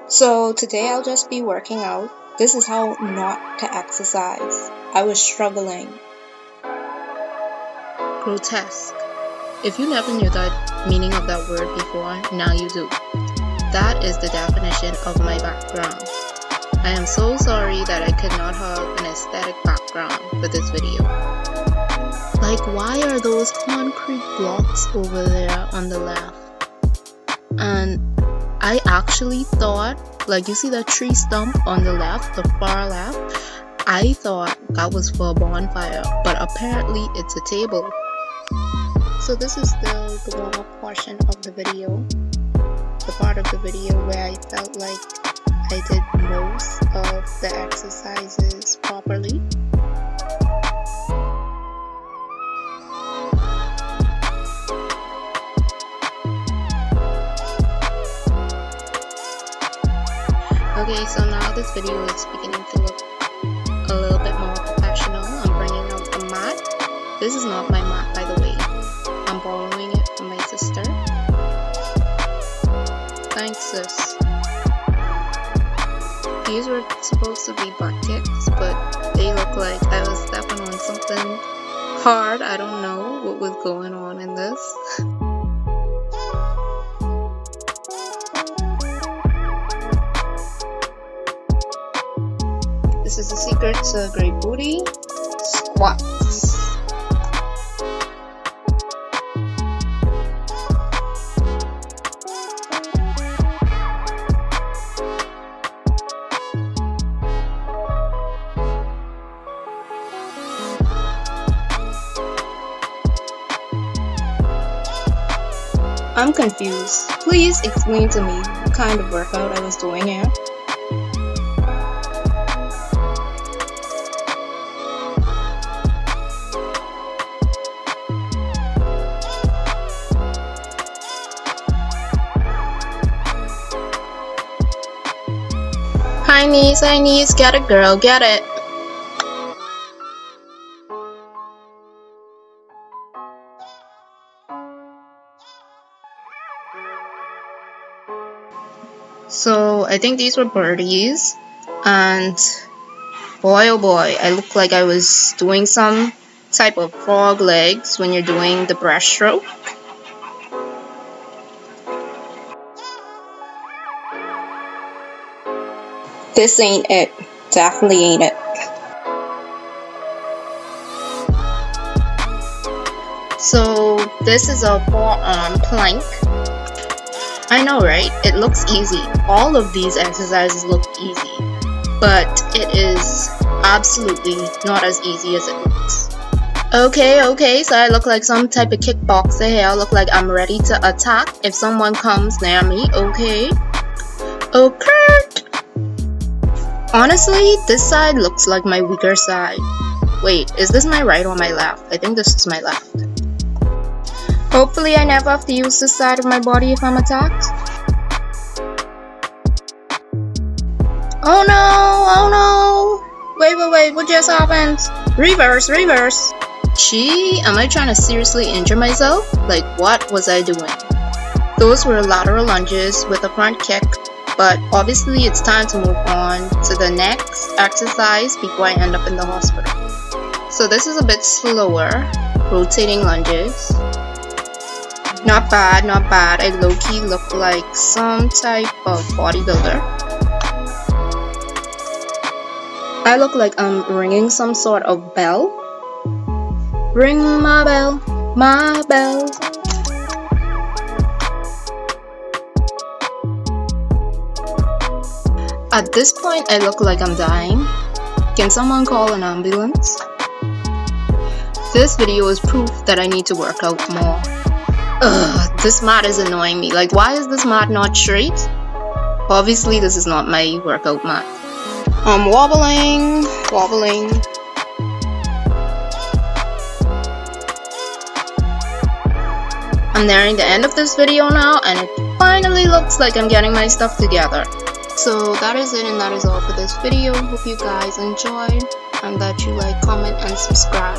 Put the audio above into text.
So today I'll just be working out. This is how not to exercise. I was struggling. Grotesque. If you never knew the meaning of that word before, now you do. That is the definition of my background. I am so sorry that I could not have an aesthetic background for this video. Like, why are those concrete blocks over there on the left? And I actually thought, like, you see that tree stump on the left, the far left? I thought that was for a bonfire, but apparently it's a table. So this is still the warm-up portion of the video, the part of the video where I felt like I did most of the exercises properly. Okay, so now this video is beginning to look a little bit more professional. I'm bringing out the mat. This is not my mat, by the way. I'm borrowing it from my sister. Thanks, sis. These were supposed to be butt kicks, but they look like I was stepping on something hard. I don't know what was going on in this. This is the secret to great booty. Squats. I'm confused. Please explain to me what kind of workout I was doing here. High knees, get it, girl, get it. So I think these were birdies, and boy oh boy, I looked like I was doing some type of frog legs when you're doing the breaststroke. This ain't it. Definitely ain't it. So this is a forearm plank. I know, right? It looks easy. All of these exercises look easy, but it is absolutely not as easy as it looks. Okay, so I look like some type of kickboxer here. I look like I'm ready to attack if someone comes near me. Okay. Honestly, this side looks like my weaker side. Wait, is this my right or my left? I think this is my left. Hopefully I never have to use this side of my body if I'm attacked. Oh no! Wait, what just happened? Reverse! Gee, am I trying to seriously injure myself? Like, what was I doing? Those were lateral lunges with a front kick, but obviously it's time to move on to the next exercise before I end up in the hospital. So this is a bit slower, rotating lunges. Not bad. I low-key look like some type of bodybuilder. I look like I'm ringing some sort of bell. Ring my bell, my bell. At this point, I look like I'm dying. Can someone call an ambulance? This video is proof that I need to work out more. Ugh, this mat is annoying me. Like, why is this mat not straight? Obviously, this is not my workout mat. I'm wobbling. I'm nearing the end of this video now, and it finally looks like I'm getting my stuff together. So that is it, and that is all for this video. Hope you guys enjoyed, and that you like, comment, and subscribe.